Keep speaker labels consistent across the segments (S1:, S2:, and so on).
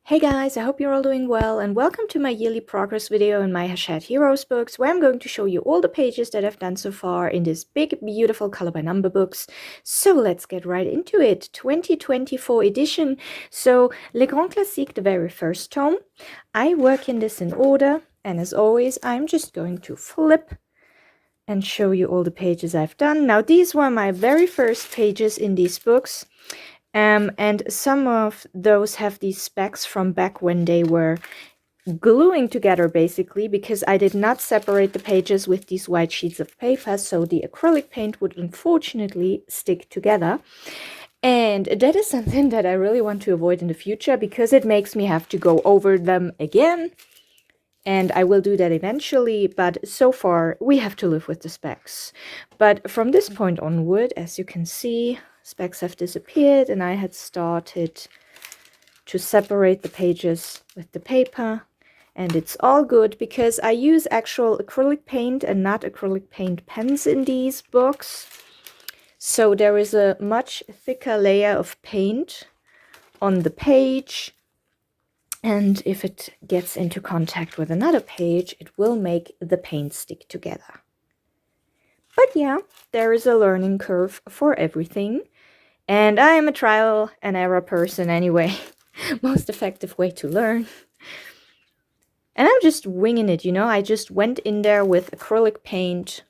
S1: Hey guys, I hope you're all doing well and welcome to my yearly progress video in my Hachette Heroes books, where I'm going to show you all the pages that I've done so far in this big, beautiful color by number books. So let's get right into it. 2024 edition. So Les Grands Classiques, the very first tome. I work in this in order, and as always, I'm just going to flip and show you all the pages I've done. Now, these were my very first pages in these books. And some of those have these specs from back when they were gluing together, basically, because I did not separate the pages with these white sheets of paper, so the acrylic paint would unfortunately stick together. And that is something that I really want to avoid in the future, because it makes me have to go over them again. And I will do that eventually, but so far we have to live with the specs. But from this point onward, as you can see, specs have disappeared, and I had started to separate the pages with the paper, and it's all good because I use actual acrylic paint and not acrylic paint pens in these books. So there is a much thicker layer of paint on the page, and if it gets into contact with another page, it will make the paint stick together. But yeah, there is a learning curve for everything. And I am a trial and error person anyway. Most effective way to learn. And I'm just winging it, you know. I just went in there with acrylic paint.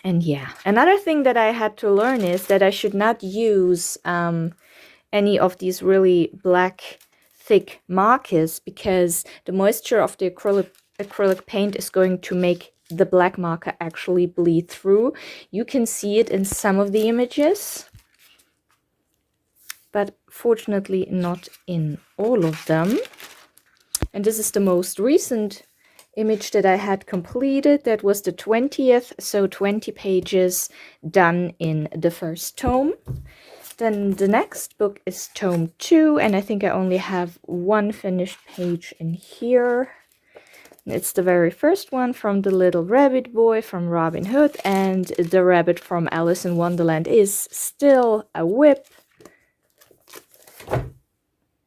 S1: And yeah, another thing that I had to learn is that I should not use any of these really black, thick markers, because the moisture of the acrylic paint is going to make the black marker actually bleed through. You can see it in some of the images, but fortunately not in all of them. And this is the most recent image that I had completed. That was the 20th, so 20 pages done in the first tome. Then the next book is tome 2, and I think I only have one finished page in here. It's the very first one, from the Little Rabbit Boy from Robin Hood, and the rabbit from Alice in Wonderland is still a whip.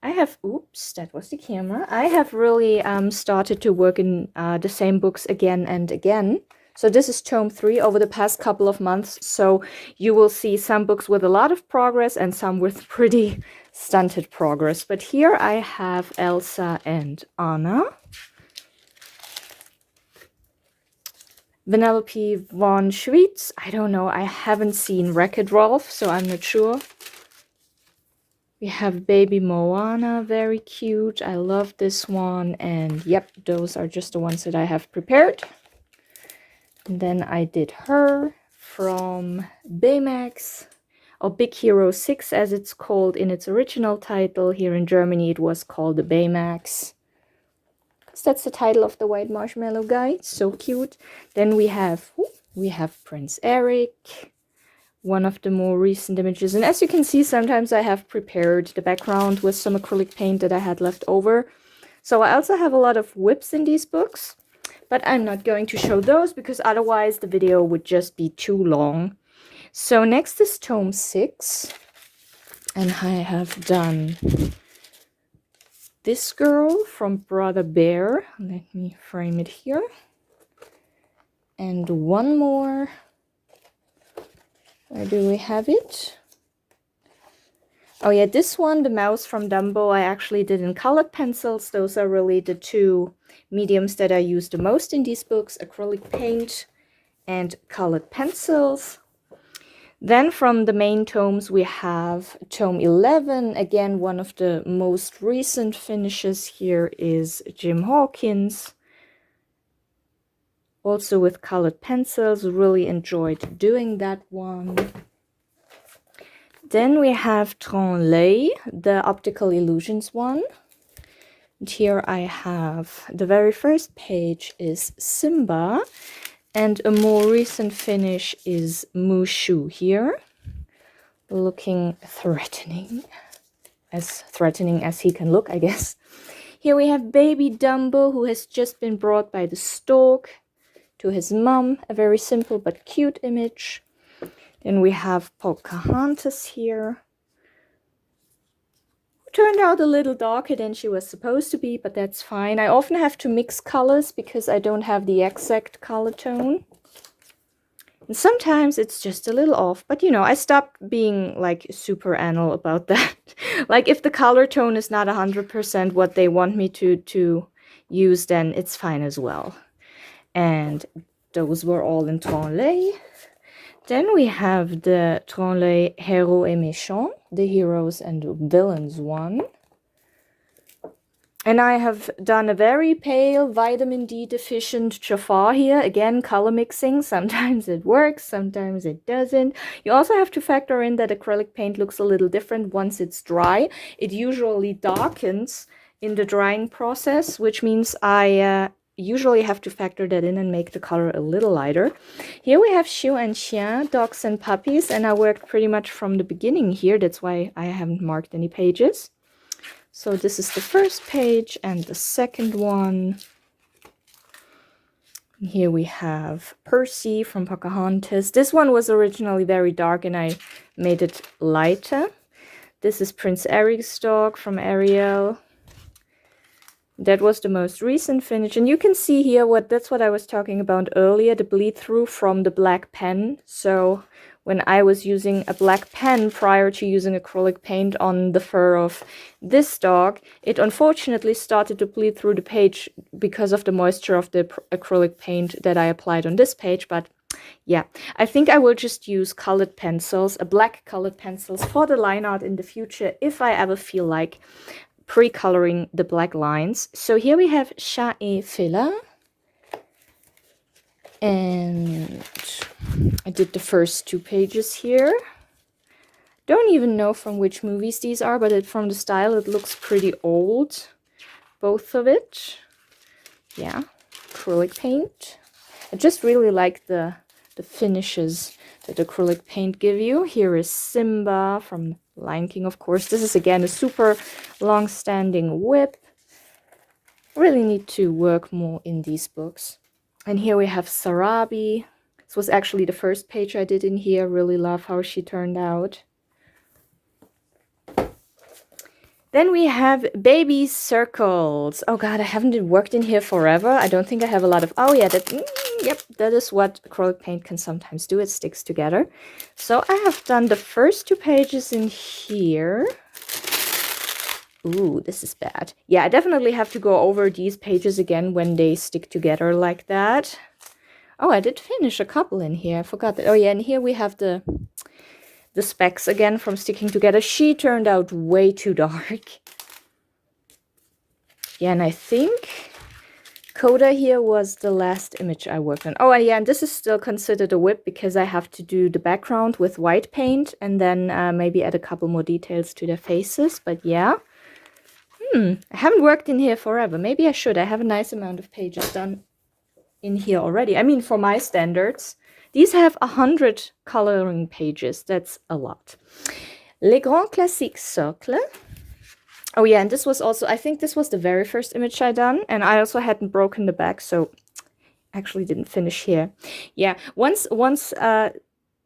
S1: I have, oops, that was the camera. I have really started to work in the same books again and again. So this is tome 3 over the past couple of months. So you will see some books with a lot of progress and some with pretty stunted progress. But here I have Elsa and Anna. Vanellope von Schweetz. I don't know. I haven't seen Wreck-It Ralph, so I'm not sure. We have Baby Moana, very cute. I love this one. And yep, those are just the ones that I have prepared. And then I did her from Baymax, or Big Hero 6 as it's called in its original title. Here in Germany it was called the Baymax. So that's the title of the white marshmallow guy. So cute. Then we have Prince Eric, one of the more recent images. And as you can see, sometimes I have prepared the background with some acrylic paint that I had left over. So I also have a lot of whips in these books, but I'm not going to show those because otherwise the video would just be too long. So next is tome 6, and I have done this girl from Brother Bear. Let me frame it here. And one more. Where do we have it? Oh yeah, this one, the mouse from Dumbo, I actually did in colored pencils. Those are really the two mediums that I use the most in these books: acrylic paint and colored pencils. Then from the main tomes we have tome 11. Again, one of the most recent finishes here is Jim Hawkins. Also with colored pencils, really enjoyed doing that one. Then we have Tron-Lay, the optical illusions one. And here I have the very first page is Simba, and a more recent finish is Mushu here, looking threatening as he can look, I guess. Here we have baby Dumbo, who has just been brought by the stork to his mom, a very simple but cute image. Then we have Pocahontas here, turned out a little darker than she was supposed to be, but that's fine. I often have to mix colors because I don't have the exact color tone. And sometimes it's just a little off, but you know, I stopped being like super anal about that. Like if the color tone is not 100% what they want me to use, then it's fine as well. And those were all in Tranlay. Then we have the Tranlay Héros et Méchants, the heroes and villains one. And I have done a very pale vitamin D deficient Jafar here. Again, color mixing. Sometimes it works, sometimes it doesn't. You also have to factor in that acrylic paint looks a little different once it's dry. It usually darkens in the drying process, which means I usually have to factor that in and make the color a little lighter. Here we have Chien and Chien, dogs and puppies, and I worked pretty much from the beginning here. That's why I haven't marked any pages. So this is the first page and the second one. Here we have Percy from Pocahontas. This one was originally very dark and I made it lighter. This is Prince Eric's dog from Ariel. That was the most recent finish. And you can see here that's what I was talking about earlier, the bleed through from the black pen. So when I was using a black pen prior to using acrylic paint on the fur of this dog, it unfortunately started to bleed through the page because of the moisture of the acrylic paint that I applied on this page. But yeah, I think I will just use colored pencils, black colored pencils for the line art in the future if I ever feel like pre-coloring the black lines. So here we have Chat et Félin. And I did the first 2 pages here. Don't even know from which movies these are, but from the style it looks pretty old. Both of it. Yeah, acrylic paint. I just really like the finishes that acrylic paint give you. Here is Simba from Lion King, of course. This is again a super long-standing whip. Really need to work more in these books. And here we have Sarabi. This was actually the first page I did in here. Really love how she turned out. Then we have Baby Circles. Oh god, I haven't worked in here forever. I don't think I have a lot of... Oh yeah, yep, that is what acrylic paint can sometimes do. It sticks together. So I have done the first 2 pages in here. Ooh, this is bad. Yeah, I definitely have to go over these pages again when they stick together like that. Oh, I did finish a couple in here. I forgot that. Oh yeah, and here we have the specks again from sticking together. She turned out way too dark. Yeah, and I think Coda here was the last image I worked on. Oh, yeah, and this is still considered a whip because I have to do the background with white paint and then maybe add a couple more details to their faces. But yeah. I haven't worked in here forever. Maybe I should. I have a nice amount of pages done in here already. I mean, for my standards, these have 100 coloring pages. That's a lot. Les Grands Classiques Cercle. Oh yeah, and this was also, I think this was the very first image I done. And I also hadn't broken the back, so actually didn't finish here. Yeah, once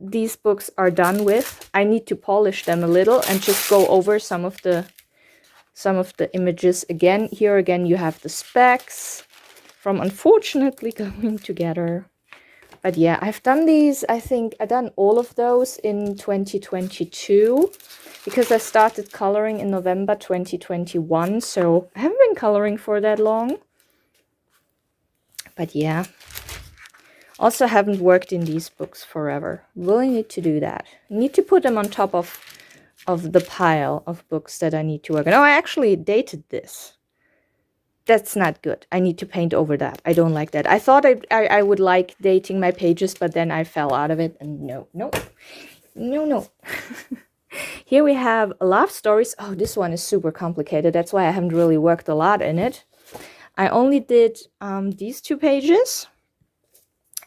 S1: these books are done with, I need to polish them a little and just go over some of the images again. Here again you have the specs from unfortunately going together. But yeah, I've done these, I think I've done all of those in 2022 because I started coloring in November 2021, so I haven't been coloring for that long. But yeah, also haven't worked in these books forever. Really need to do that. Need to put them on top of the pile of books that I need to work on. Oh, I actually dated this. That's not good. I need to paint over that. I don't like that. I thought I would like dating my pages, but then I fell out of it. And no. Here we have Love Stories. Oh, this one is super complicated. That's why I haven't really worked a lot in it. I only did these 2 pages.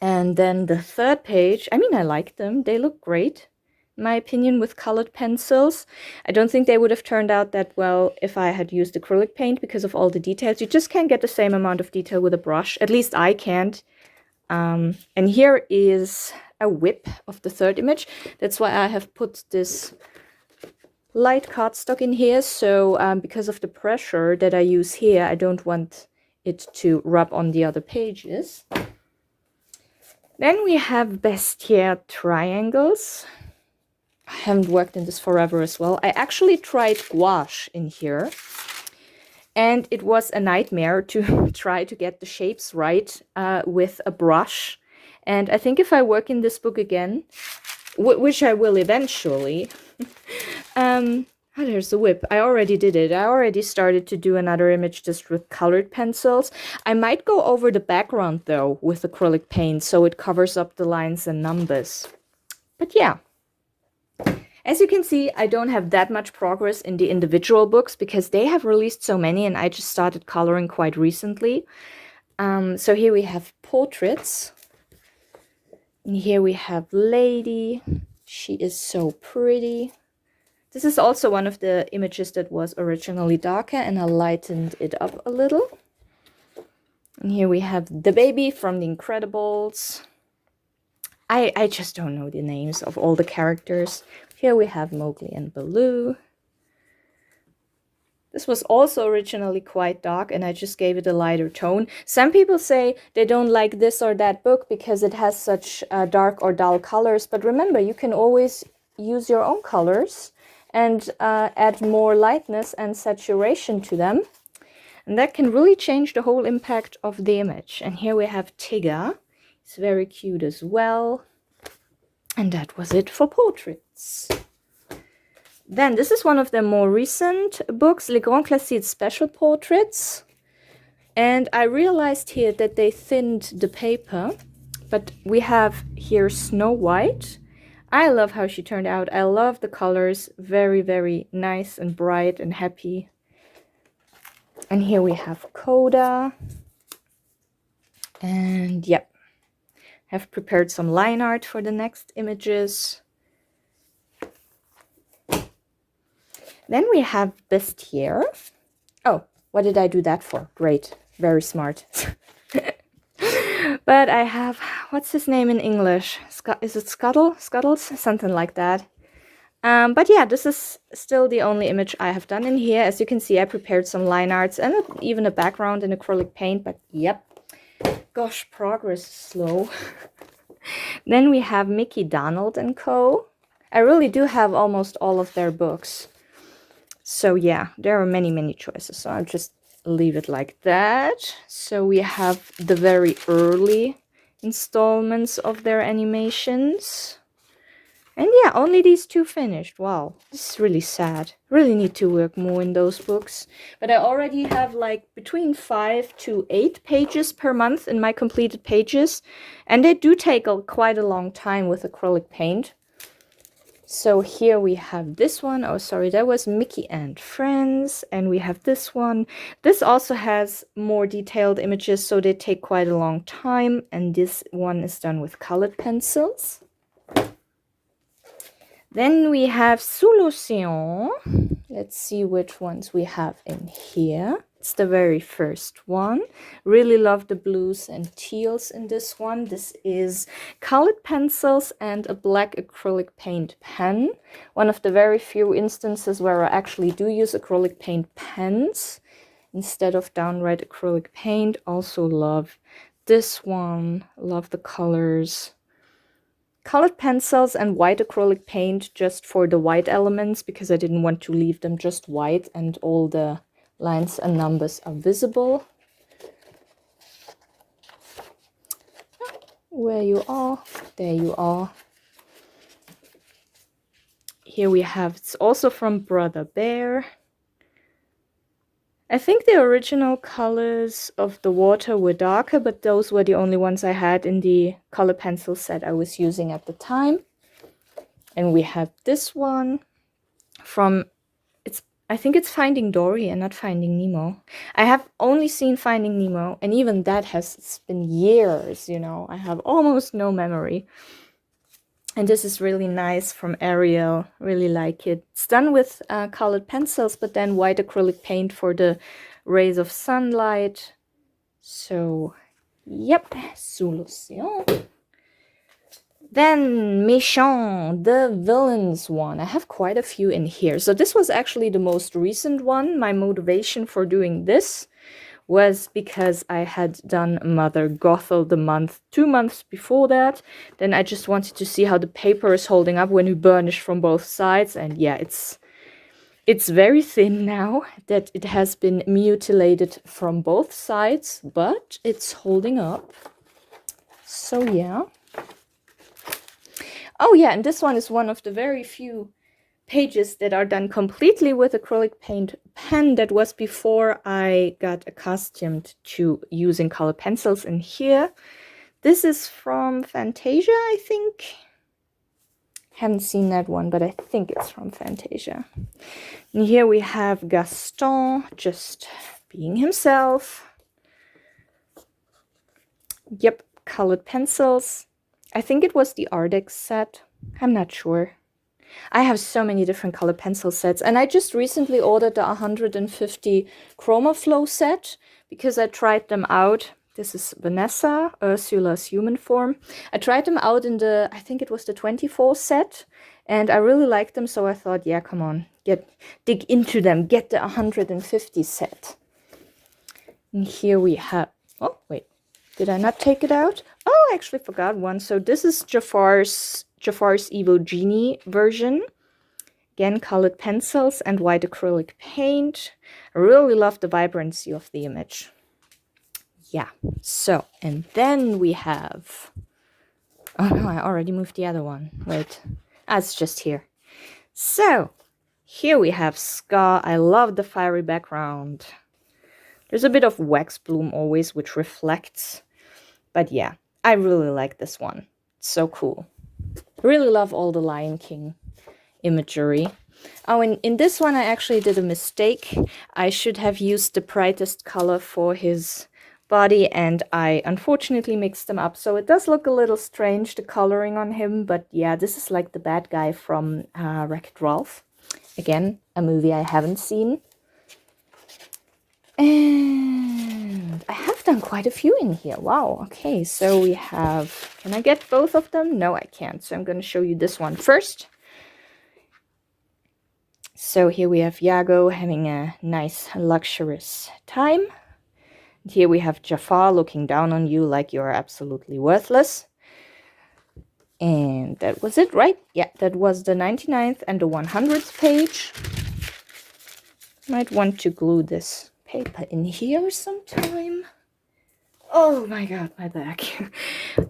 S1: And then the 3rd page, I mean, I like them. They look great, in my opinion, with colored pencils. I don't think they would have turned out that well if I had used acrylic paint because of all the details. You just can't get the same amount of detail with a brush. At least I can't. And here is a whip of the 3rd image. That's why I have put this light cardstock in here, so because of the pressure that I use here, I don't want it to rub on the other pages. Then we have Bestiaire triangles. I haven't worked in this forever as well. I actually tried gouache in here, and it was a nightmare to try to get the shapes right with a brush. And I think if I work in this book again, which I will eventually, there's the whip. I already did it. I already started to do another image just with colored pencils. I might go over the background though with acrylic paint so it covers up the lines and numbers. But yeah. As you can see, I don't have that much progress in the individual books because they have released so many and I just started coloring quite recently. So here we have portraits. And here we have Lady. She is so pretty. This is also one of the images that was originally darker and I lightened it up a little. And here we have the baby from The Incredibles. I just don't know the names of all the characters. Here we have Mowgli and Baloo. This was also originally quite dark and I just gave it a lighter tone. Some people say they don't like this or that book because it has such dark or dull colors. But remember, you can always use your own colors and add more lightness and saturation to them. And that can really change the whole impact of the image. And here we have Tigger. It's very cute as well. And that was it for portraits. Then this is one of the more recent books, Les Grands Classiques Special Portraits. And I realized here that they thinned the paper. But we have here Snow White. I love how she turned out. I love the colors. Very, very nice and bright and happy. And here we have Coda. And yep. Have prepared some line art for the next images. Then we have Bestiaire. Oh, what did I do that for? Great. Very smart. But I have, what's his name in English? Is it Scuttles? Something like that. But yeah, this is still the only image I have done in here. As you can see, I prepared some line arts and even a background in acrylic paint. But yep. Gosh, progress is slow. Then we have Mickey, Donald and Co. I really do have almost all of their books. So yeah, there are many, many choices. So I'll just leave it like that. So we have the very early installments of their animations. And yeah, only these two finished. Wow, this is really sad. Really need to work more in those books. But I already have like between 5 to 8 pages per month in my completed pages. And they do take quite a long time with acrylic paint. So here we have this one. Oh, sorry, that was Mickey and Friends. And we have this one. This also has more detailed images, so they take quite a long time. And this one is done with colored pencils. Then we have Sous l'Océan. Let's see which ones we have in here. It's the very first one. Really love the blues and teals in this one. This is colored pencils and a black acrylic paint pen. One of the very few instances where I actually do use acrylic paint pens instead of downright acrylic paint. Also love this one. Love the colors. Colored pencils and white acrylic paint just for the white elements because I didn't want to leave them just white and all the lines and numbers are visible. Where you are, there you are. Here we have, it's also from Brother Bear. I think the original colors of the water were darker, but those were the only ones I had in the color pencil set I was using at the time. And we have this one from, I think it's Finding Dory and not Finding Nemo. I have only seen Finding Nemo, and even that it's been years, you know. I have almost no memory. And this is really nice from Ariel. Really like it. It's done with colored pencils, but then white acrylic paint for the rays of sunlight. So, yep, Sous l'Océan. Then Méchant, the villains one. I have quite a few in here. So this was actually the most recent one. My motivation for doing this was because I had done Mother Gothel the month, 2 months before that. Then I just wanted to see how the paper is holding up when you burnish from both sides. And yeah, it's very thin now that it has been mutilated from both sides, but it's holding up. So yeah. Oh yeah, and this one is one of the very few pages that are done completely with acrylic paint pen. That was before I got accustomed to using color pencils in here. This is from Fantasia, I think. Haven't seen that one, but I think it's from Fantasia. And here we have Gaston just being himself. Yep, colored pencils. I think it was the Ardex set. I'm not sure. I have so many different color pencil sets, and I just recently ordered the 150 Chroma Flow set because I tried them out. This is Vanessa, Ursula's human form. I tried them out in the, I think it was the 24 set, and I really liked them, so I thought, yeah, come on, dig into them, get the 150 set. And here we have, oh, wait, did I not take it out? Oh, I actually forgot one. So this is Jafar's Evil Genie version. Again, colored pencils and white acrylic paint. I really love the vibrancy of the image. Yeah, so, and then we have, oh no, I already moved the other one. Wait, it's just here. So, here we have Scar. I love the fiery background. There's a bit of wax bloom always, which reflects. But yeah, I really like this one. It's so cool. Really love all the Lion King imagery. Oh, and in this one I actually did a mistake. I should have used the brightest color for his body, and I unfortunately mixed them up. So it does look a little strange, the coloring on him. But yeah, this is like the bad guy from Wreck-It Ralph. Again, a movie I haven't seen. And I have done quite a few in here. Wow. Okay, so we have... Can I get both of them? No, I can't. So I'm going to show you this one first. So here we have Iago having a nice, luxurious time. And here we have Jafar looking down on you like you're absolutely worthless. And that was it, right? Yeah, that was the 99th and the 100th page. Might want to glue this paper in here sometime. Oh my god, my back.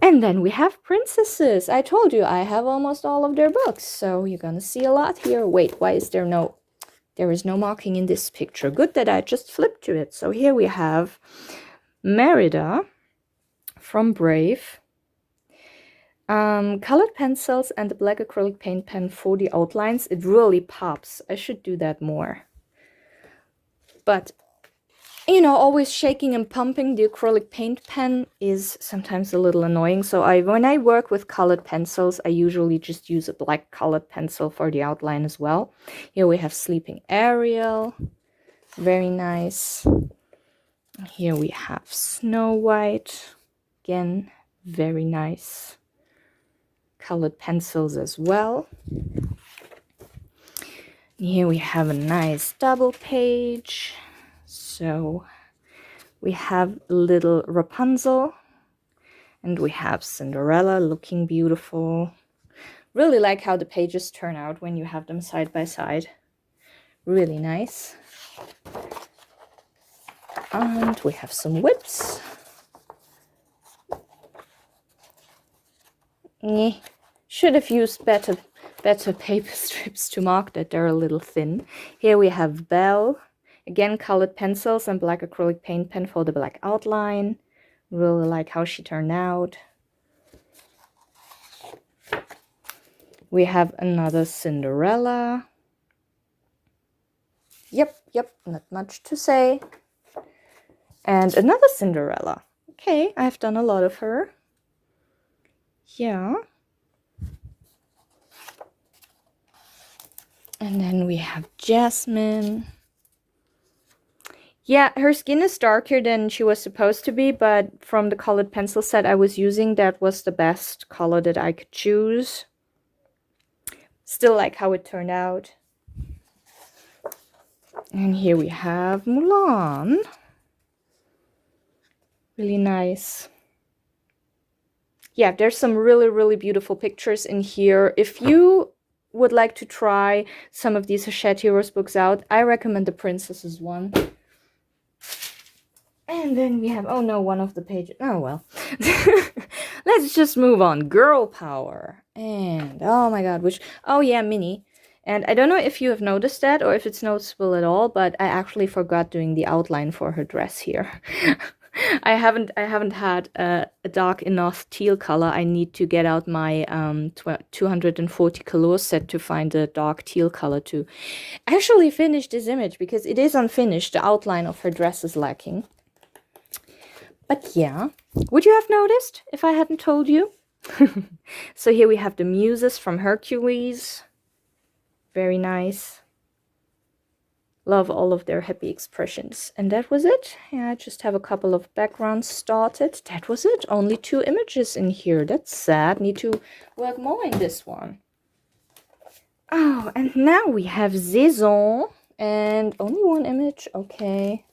S1: And then we have princesses. I told you I have almost all of their books, so you're gonna see a lot here. Wait, why is there no... There is no marking in this picture. Good that I just flipped to it. So here we have Merida from Brave. Colored pencils and the black acrylic paint pen for the outlines. It really pops. I should do that more. But, you know, always shaking and pumping the acrylic paint pen is sometimes a little annoying. So when I work with colored pencils, I usually just use a black colored pencil for the outline as well. Here we have Sleeping Ariel. Very nice. Here we have Snow White. Again, very nice. Colored pencils as well. Here we have a nice double page. So we have little Rapunzel and we have Cinderella looking beautiful. Really like how the pages turn out when you have them side by side. Really nice. And we have some whips. Should have used better paper strips to mark that they're a little thin. Here we have Belle. Again, colored pencils and black acrylic paint pen for the black outline. Really like how she turned out. We have another Cinderella. Yep, not much to say. And another Cinderella. Okay, I've done a lot of her. Yeah. And then we have Jasmine. Yeah, her skin is darker than she was supposed to be, but from the colored pencil set I was using, that was the best color that I could choose. Still like how it turned out. And here we have Mulan. Really nice. Yeah, there's some really, really beautiful pictures in here. If you would like to try some of these Hachette Heroes books out, I recommend the Princesses one. And then we have, oh no, one of the pages. Oh well. Let's just move on. Girl Power. And, oh my god, oh yeah, Minnie. And I don't know if you have noticed that or if it's noticeable at all, but I actually forgot doing the outline for her dress here. I haven't had a dark enough teal color. I need to get out my 240 color set to find a dark teal color to actually finish this image, because it is unfinished. The outline of her dress is lacking. But yeah, would you have noticed if I hadn't told you? So here we have the Muses from Hercules. Very nice. Love all of their happy expressions. And that was it. Yeah, I just have a couple of backgrounds started. That was it. Only 2 images in here. That's sad. Need to work more in this one. Oh, and now we have Saison. And only 1 image. Okay.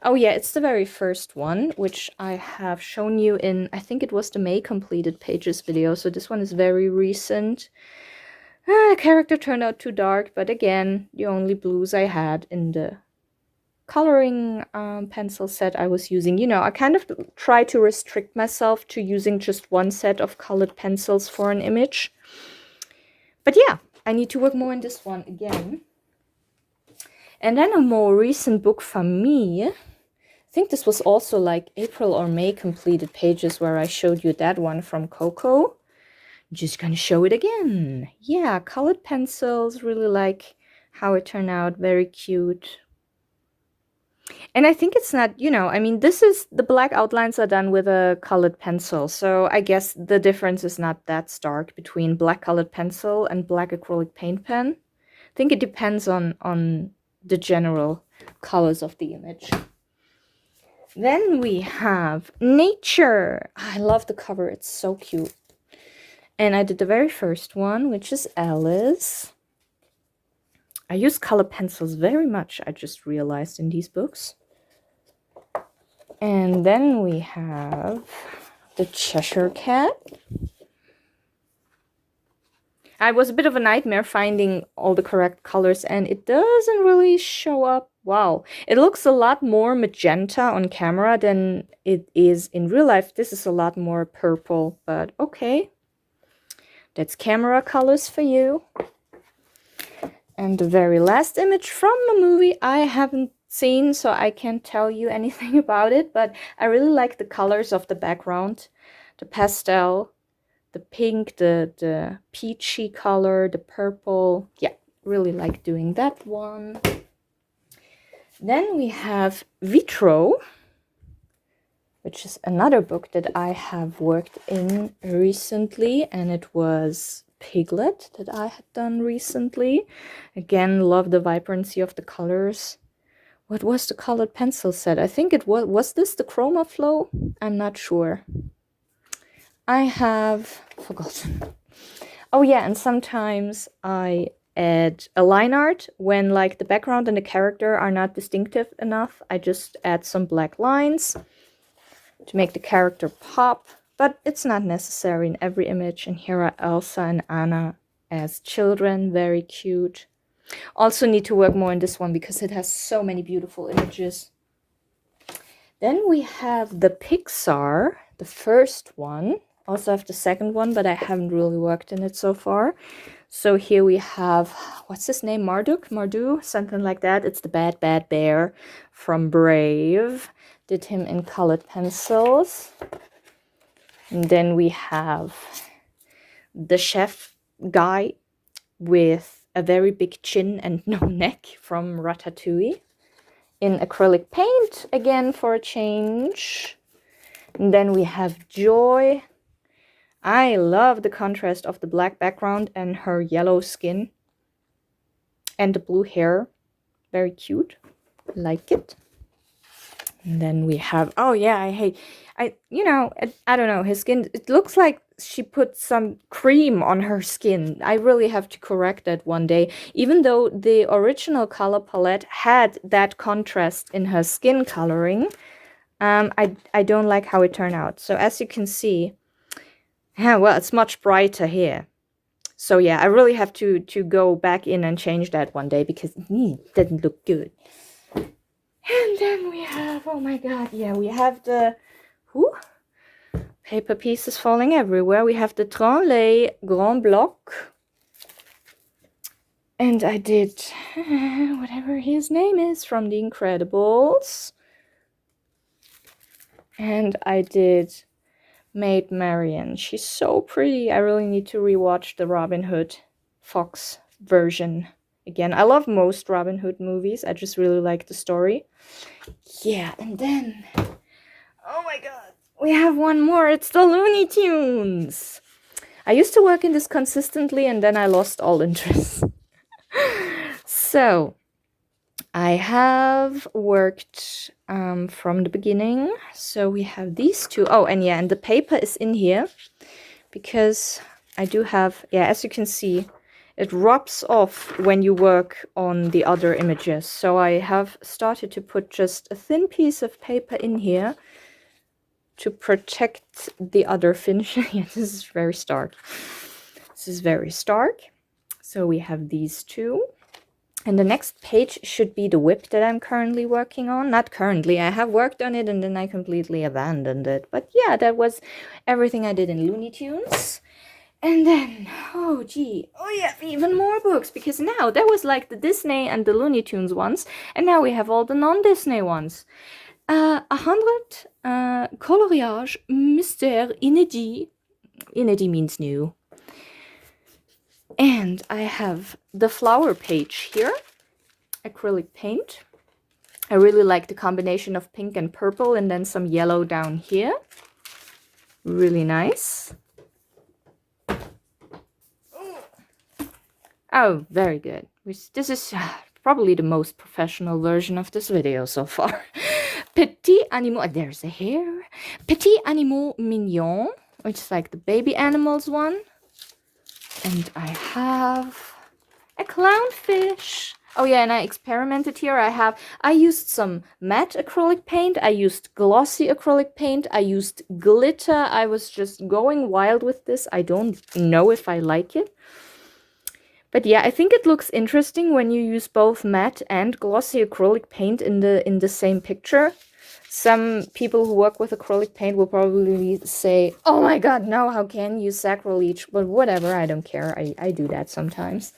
S1: Oh yeah, it's the very first one, which I have shown you in, I think it was the May completed pages video. So this one is very recent. The character turned out too dark, but again, the only blues I had in the coloring pencil set I was using. You know, I kind of try to restrict myself to using just 1 set of colored pencils for an image. But yeah, I need to work more in this one again. And then a more recent book from me. I think this was also like April or May completed pages where I showed you that one from Coco. Just gonna show it again. Yeah, colored pencils, really like how it turned out, very cute. And I think it's not, you know, I mean, this is, the black outlines are done with a colored pencil, so I guess the difference is not that stark between black colored pencil and black acrylic paint pen. I think it depends on the general colors of the image. Then we have Nature. I love the cover, it's so cute. And I did the very first one, which is Alice. I use color pencils very much, I just realized in these books. And then we have the Cheshire Cat. I was a bit of a nightmare finding all the correct colors, and it doesn't really show up. Wow, it looks a lot more magenta on camera than it is in real life. This is a lot more purple, but okay. That's camera colors for you. And the very last image from a movie I haven't seen, so I can't tell you anything about it, but I really like the colors of the background. The pastel, the pink, the peachy color, the purple. Yeah, really like doing that one. Then we have Vitro, which is another book that I have worked in recently, and it was Piglet that I had done recently. Again, love the vibrancy of the colors. What was the colored pencil set? I think it was this the Chroma Flow? I'm not sure. I have forgotten. Oh yeah, and sometimes I add a line art when like the background and the character are not distinctive enough. I just add some black lines to make the character pop, but it's not necessary in every image. And here are Elsa and Anna as children, very cute. Also need to work more on this one because it has so many beautiful images. Then we have the Pixar, the first one. Also have the second one, but I haven't really worked in it so far. So here we have, what's his name? Mardu, something like that. It's the bad bear from Brave. Did him in colored pencils. And then we have the chef guy with a very big chin and no neck from Ratatouille in acrylic paint, again for a change. And then we have Joy. I love the contrast of the black background and her yellow skin and the blue hair. Very cute. Like it. And then we have, oh yeah, I don't know, his skin, it looks like she put some cream on her skin. I really have to correct that one day. Even though the original color palette had that contrast in her skin coloring, I don't like how it turned out. So as you can see, yeah, well, it's much brighter here. So yeah, I really have to go back in and change that one day because it doesn't look good. And then we have, oh my god, yeah, we have the paper pieces falling everywhere. We have the Tremblay Grand Bloc. And I did whatever his name is from The Incredibles. And I did Maid Marian. She's so pretty. I really need to rewatch the Robin Hood Fox version again. I love most Robin Hood movies. I just really like the story. Yeah, and then, oh my god, we have one more. It's the Looney Tunes. I used to work in this consistently and then I lost all interest. So I have worked from the beginning. So we have these two. Oh, and yeah, and the paper is in here because I do have, yeah, as you can see, it rubs off when you work on the other images. So I have started to put just a thin piece of paper in here to protect the other finish. Yeah, this is very stark. This is very stark. So we have these two. And the next page should be the whip that I'm currently working on. Not currently, I have worked on it and then I completely abandoned it. But yeah, that was everything I did in Looney Tunes. And then, oh gee, oh yeah, even more books, because now that was like the Disney and the Looney Tunes ones, and now we have all the non-Disney ones. 100 coloriage mystère inédit. Inédit means new. And I have the flower page here, acrylic paint. I really like the combination of pink and purple and then some yellow down here. Really nice. Oh, very good. This is probably the most professional version of this video so far. Petit animal, there's a hair. Petit animal mignon, which is like the baby animals one. And I have a clownfish. Oh yeah, and I experimented here. I used some matte acrylic paint. I used glossy acrylic paint. I used glitter. I was just going wild with this. I don't know if I like it. But yeah, I think it looks interesting when you use both matte and glossy acrylic paint in the same picture. Some people who work with acrylic paint will probably say, oh my god, no, how can you, sacrilege? But whatever, I don't care. I do that sometimes.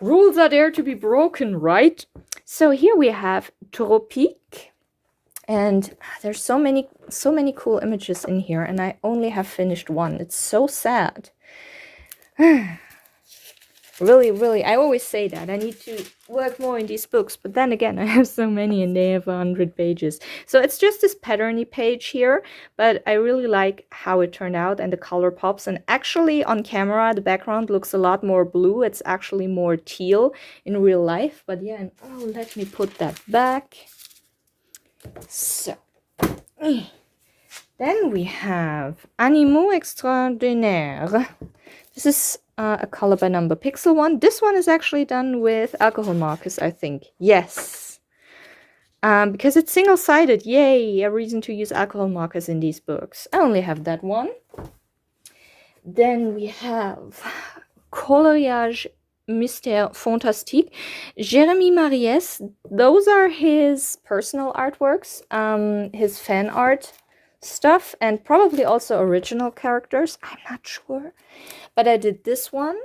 S1: Rules are there to be broken, right? So here we have Tropique. And there's so many cool images in here, and I only have finished one. It's so sad. Really, I always say that. I need to work more in these books, but then again, I have so many and they have 100 pages. So it's just this patterny page here, but I really like how it turned out and the color pops. And actually on camera, the background looks a lot more blue. It's actually more teal in real life. But yeah, and oh, let me put that back. So, then we have Animaux Extraordinaires. This is a color by number pixel one. This one is actually done with alcohol markers, I think. Yes. Because it's single-sided. Yay, a reason to use alcohol markers in these books. I only have that one. Then we have Coloriage Mystère Fantastique. Jérémy Mariès. Those are his personal artworks, his fan art stuff, and probably also original characters. I'm not sure. But I did this one,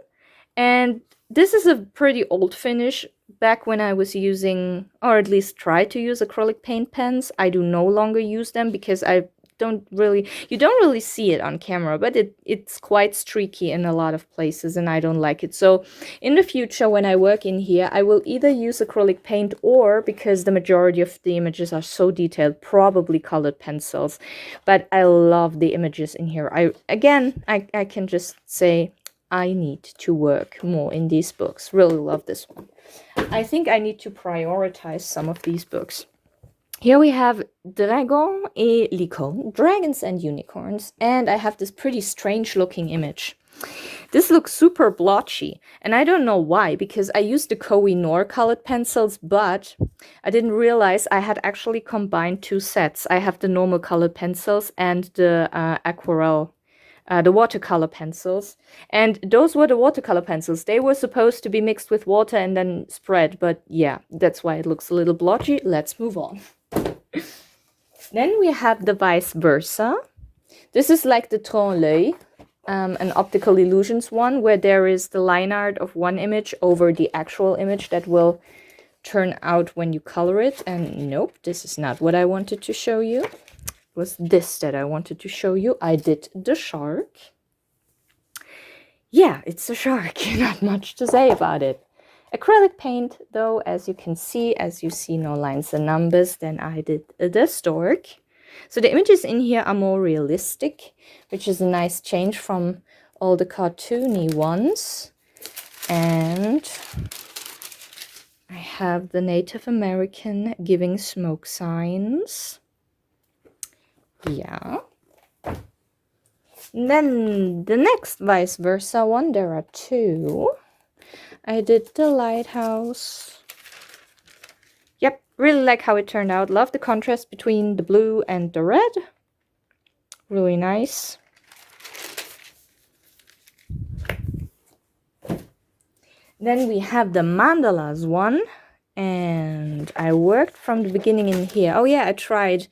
S1: and this is a pretty old finish. Back when I was using, or at least tried to use, acrylic paint pens, I do no longer use them because you don't really see it on camera, but it's quite streaky in a lot of places and I don't like it. So in the future, when I work in here, I will either use acrylic paint or, because the majority of the images are so detailed, probably colored pencils. But I love the images in here. I can just say I need to work more in these books. Really love this one. I think I need to prioritize some of these books. Here we have Dragon et Licorne, dragons and unicorns, and I have this pretty strange looking image. This looks super blotchy, and I don't know why, because I used the Koh-i-Noor colored pencils, but I didn't realize I had actually combined two sets. I have the normal colored pencils and the aquarelle, the watercolor pencils. And those were the watercolor pencils. They were supposed to be mixed with water and then spread, but yeah, that's why it looks a little blotchy. Let's move on. Then we have the vice versa. This is like the Trompe l'œil, an optical illusions one, where there is the line art of one image over the actual image that will turn out when you color it. And nope, this is not what I wanted to show you. It was this that I wanted to show you. I did the shark. Yeah, it's a shark. Not much to say about it. Acrylic paint, though, as you see no lines and numbers, then I did the stork. So the images in here are more realistic, which is a nice change from all the cartoony ones. And I have the Native American giving smoke signs. Yeah. And then the next vice versa one, there are two. I did the lighthouse. Yep, really like how it turned out. Love the contrast between the blue and the red. Really nice. Then we have the mandalas one. And I worked from the beginning in here. Oh yeah, I tried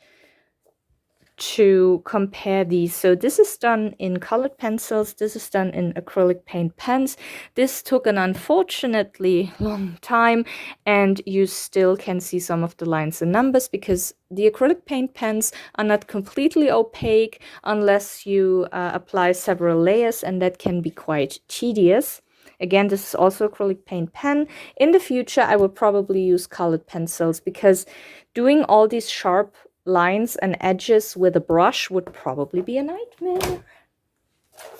S1: to compare these. So this is done in colored pencils, this is done in acrylic paint pens. This took an unfortunately long time, and you still can see some of the lines and numbers because the acrylic paint pens are not completely opaque unless you apply several layers, and that can be quite tedious. Again, this is also acrylic paint pen. In the future, I will probably use colored pencils because doing all these sharp lines and edges with a brush would probably be a nightmare.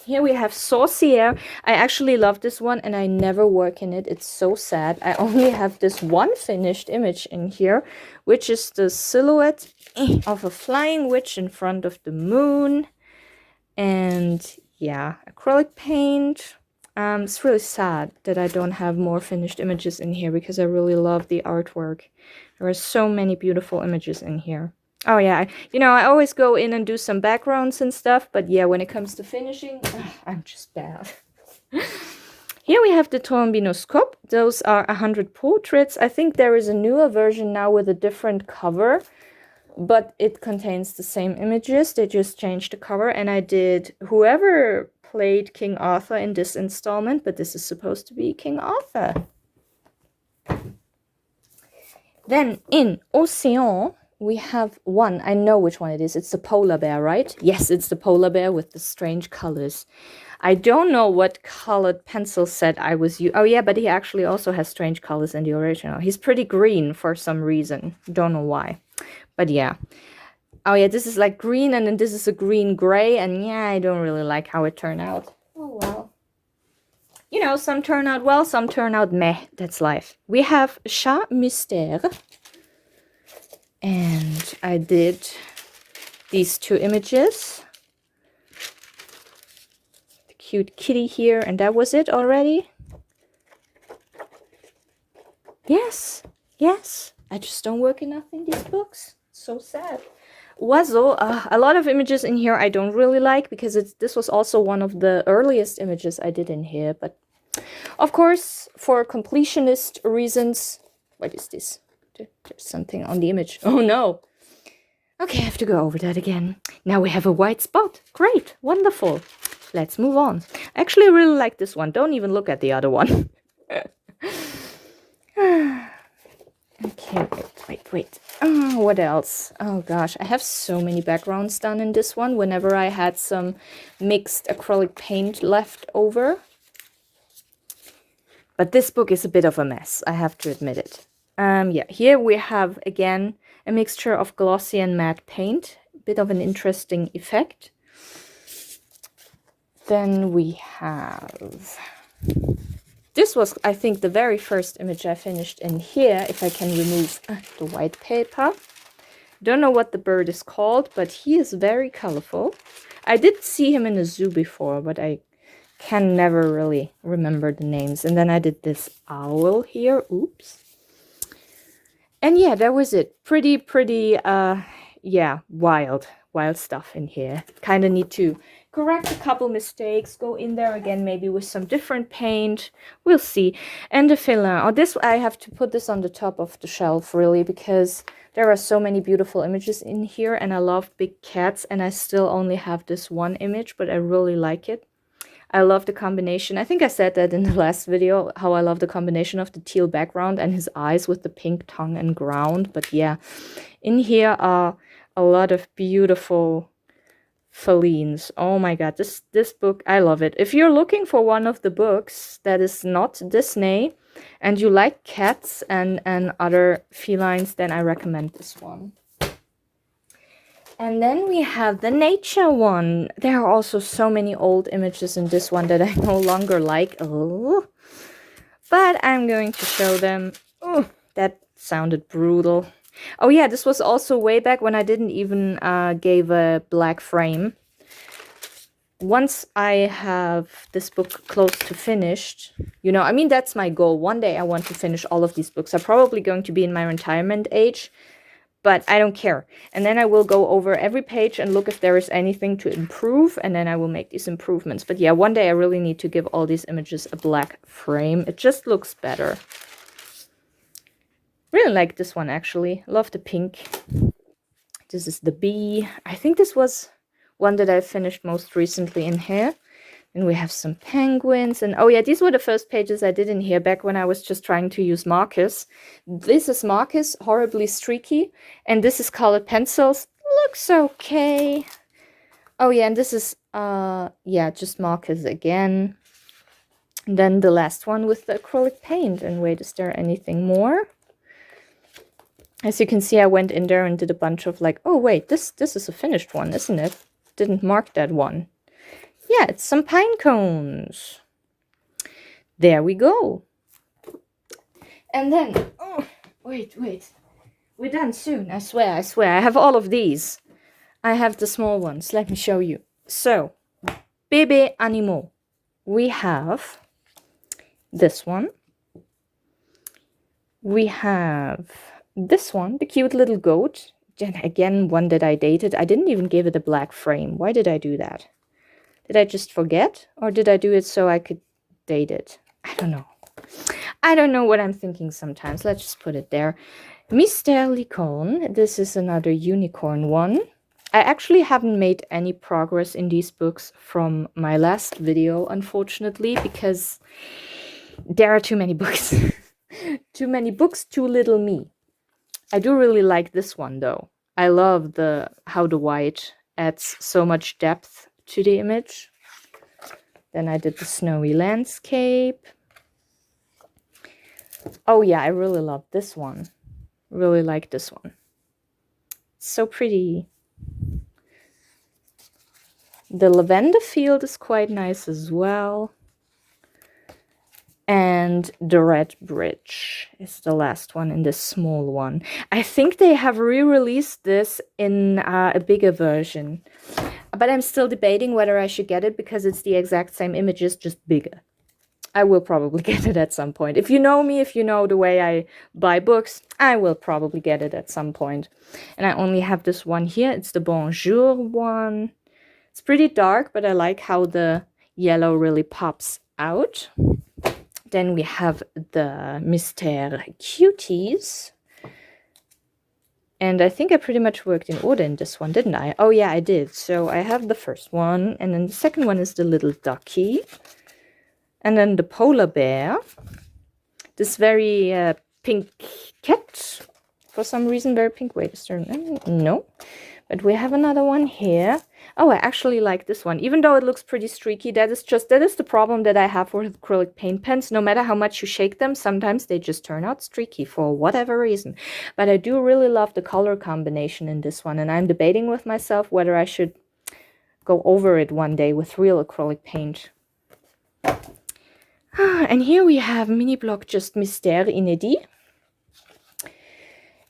S1: Here we have Saucier. I actually love this one and I never work in it. It's so sad. I only have this one finished image in here, which is the silhouette of a flying witch in front of the moon. And yeah, acrylic paint. It's really sad that I don't have more finished images in here because I really love the artwork. There are so many beautiful images in here. Oh yeah, I always go in and do some backgrounds and stuff, but yeah, when it comes to finishing, I'm just bad. Here we have the Trombinoscope. Those are 100 portraits. I think there is a newer version now with a different cover, but it contains the same images. They just changed the cover, and I did whoever played King Arthur in this installment, but this is supposed to be King Arthur. Then in Océan, we have one. I know which one it is. It's the polar bear, right? Yes, it's the polar bear with the strange colors. I don't know what colored pencil set I was using. Oh yeah, but he actually also has strange colors in the original. He's pretty green for some reason. Don't know why. But yeah. Oh yeah, this is like green and then this is a green gray. And yeah, I don't really like how it turned out. Oh well. Some turn out well, some turn out meh. That's life. We have Chat Mystère. And I did these two images. The cute kitty here, and that was it already. Yes. I just don't work enough in these books. So sad. Oiseau, a lot of images in here I don't really like because this was also one of the earliest images I did in here. But of course, for completionist reasons, what is this? There's something on the image. Oh no. Okay, I have to go over that again. Now we have a white spot. Great. Wonderful. Let's move on. Actually, I really like this one. Don't even look at the other one. Okay, wait. Oh, what else? Oh gosh, I have so many backgrounds done in this one whenever I had some mixed acrylic paint left over. But this book is a bit of a mess, I have to admit it. Yeah, here we have, again, a mixture of glossy and matte paint. A bit of an interesting effect. Then we have... This was, I think, the very first image I finished in here, if I can remove the white paper. Don't know what the bird is called, but he is very colorful. I did see him in a zoo before, but I can never really remember the names. And then I did this owl here. Oops. And yeah, that was it. Pretty, yeah, wild stuff in here. Kind of need to correct a couple mistakes, go in there again, maybe with some different paint. We'll see. And the filler. Oh, this, I have to put this on the top of the shelf, really, because there are so many beautiful images in here, and I love big cats, and I still only have this one image, but I really like it. I love the combination. I think I said that in the last video, how I love the combination of the teal background and his eyes with the pink tongue and ground. But yeah, in here are a lot of beautiful felines. Oh my god, this book, I love it. If you're looking for one of the books that is not Disney and you like cats and other felines, then I recommend this one. And then we have the nature one. There are also so many old images in this one that I no longer like. Oh. But I'm going to show them. Oh, that sounded brutal. Oh yeah, this was also way back when I didn't even gave a black frame. Once I have this book close to finished, you know, I mean, that's my goal. One day I want to finish all of these books. I'm probably going to be in my retirement age, but I don't care. And then I will go over every page and look if there is anything to improve, and then I will make these improvements. But yeah, one day I really need to give all these images a black frame. It just looks better. Really like this one, actually. Love the pink. This is the bee. I think this was one that I finished most recently in here. And we have some penguins. And oh yeah, these were the first pages I did in here back when I was just trying to use markers. This is markers, horribly streaky. And this is colored pencils. Looks okay. Oh yeah, and this is, yeah, just markers again. And then the last one with the acrylic paint. And wait, is there anything more? As you can see, I went in there and did a bunch of like, oh wait, this is a finished one, isn't it? Didn't mark that one. Yeah, it's some pine cones. There we go. And then, oh, wait. We're done soon, I swear. I have all of these. I have the small ones. Let me show you. So, Bébé Animaux. We have this one. We have this one, the cute little goat. Then again, one that I dated. I didn't even give it a black frame. Why did I do that? Did I just forget? Or did I do it so I could date it? I don't know. I don't know what I'm thinking sometimes. Let's just put it there. Mystère Licorne. This is another unicorn one. I actually haven't made any progress in these books from my last video, unfortunately, because there are too many books. Too many books, too little me. I do really like this one, though. I love how the white adds so much depth to the image. Then I did the snowy landscape. Oh yeah, I really love this one. Really like this one. It's so pretty. The lavender field is quite nice as well. And the red bridge is the last one in this small one. I think they have re-released this in a bigger version. But I'm still debating whether I should get it because it's the exact same images, just bigger. I will probably get it at some point. If you know me, if you know the way I buy books, I will probably get it at some point. And I only have this one here. It's the Bonjour one. It's pretty dark, but I like how the yellow really pops out. Then we have the Mystère Cuties. And I think I pretty much worked in order in this one, didn't I? Oh yeah, I did. So I have the first one. And then the second one is the little ducky. And then the polar bear. This very pink cat. For some reason, very pink. Wait, is there... No. But we have another one here. Oh, I actually like this one. Even though it looks pretty streaky, that is the problem that I have with acrylic paint pens. No matter how much you shake them, sometimes they just turn out streaky for whatever reason. But I do really love the color combination in this one. And I'm debating with myself whether I should go over it one day with real acrylic paint. And here we have mini block just Mystère Inédit.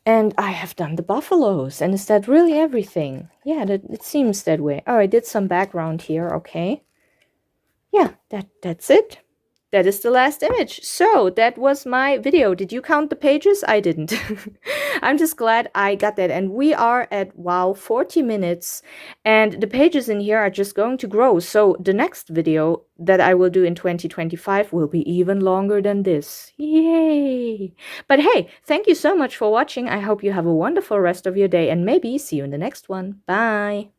S1: And I have done the buffaloes. And is that really everything? Yeah, it seems that way. Oh, I did some background here. Okay. Yeah, that's it. That is the last image. So that was my video. Did you count the pages? I didn't. I'm just glad I got that. And we are at, wow, 40 minutes. And the pages in here are just going to grow. So the next video that I will do in 2025 will be even longer than this. Yay! But hey, thank you so much for watching. I hope you have a wonderful rest of your day and maybe see you in the next one. Bye!